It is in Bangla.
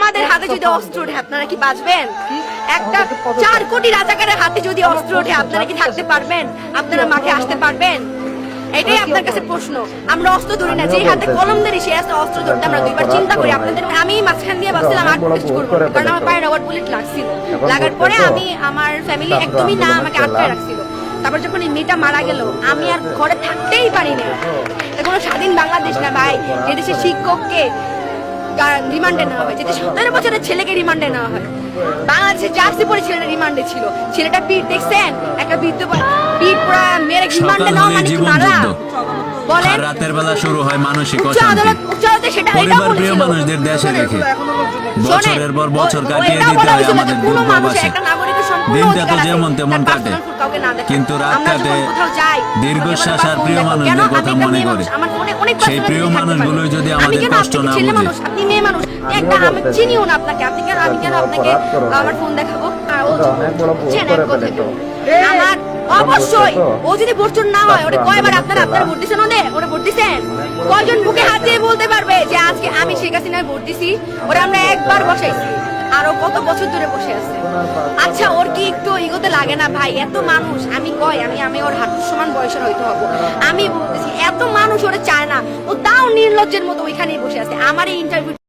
আমাদের হাতে যদি অস্ত্র ওঠে আপনারা কি বাঁচবেন? একটা 4 কোটি রাজাকারের হাতে যদি অস্ত্র ওঠে আপনারা কি থাকতে পারবেন? আপনারা মাঠে আসতে পারবেন? এটাই আপনার কাছে প্রশ্ন। আমরা অস্ত্র ধরি না, যে হাতে কলম ধরি সে হাতে অস্ত্র ধরতে আমরা দুইবার চিন্তা করি। আপনাদের আমি মাঝখান দিয়ে ভাবছিলাম আর টেস্ট করবো, কারণ আমার পায়ে রবার বুলেট লাগছিল। লাগার পরে আমি আমার ফ্যামিলি একদমই না আমাকে আটকায় রাখছিল। তারপর যখন এই মেয়েটা মারা গেল আমি আর ঘরে থাকতেই পারিনি। কোনো স্বাধীন বাংলাদেশ না ভাই, যে দেশে শিক্ষককে রিমান্ডে নেওয়া হয়, যেটা 17 বছরের ছেলেকে রিমান্ডে নেওয়া হয়। বাংলাদেশের জার্সি পরে ছেলেটা রিমান্ডে ছিল। ছেলেটা পিঠ দেখছেন, একটা বৃদ্ধ পিঠ পুরা মেরে রিমান্ডে নেওয়া মানে কি মারা? বলেন, রাতের বেলা শুরু হয় মানসিক অশান্তি। পরিবার প্রিয় মানুষদের দেশে রেখে বছরের পর বছর কাটিয়ে দিতে হয় আমাদের দূরপ্রবাসে। দিনটা তো যেমন তেমন কাটে, কিন্তু রাত কাটে দীর্ঘশ্বাস আর প্রিয় মানুষদের কথা মনে করে। সেই প্রিয় মানুষগুলোই যদি আমাদের কষ্ট না বুঝে। আপনি মেয়ে মানুষ, একটা আমি চিনিও না আপনাকে, আপনি কেন আমি কেন আপনাকে আমার ফোন দেখাবো? আমার অবশ্যই ও যদি ভোটচোর না হয়, ওরে কয়বার আপনারা ভোট দিচ্ছেন? ওরে ভোট দিচ্ছেন? কয়জন বুকে হাত দিয়ে বলতে পারবে যে আজকে আমি শেখ হাসিনার ভোট দিছি? ওরে আমরা একবার বসাইছি, আরো কত বছর ধরে বসে আছে। আচ্ছা, ওর কি একটু ইগোতে লাগে না ভাই? এত মানুষ, আমি ওর হাঁটুর সমান বয়সের হইতে হবো, আমি বলতেছি এত মানুষ ওরে চায় না, ও তাও নির্লজ্জের মতো ওইখানেই বসে আছে। আমার এই ইন্টারভিউ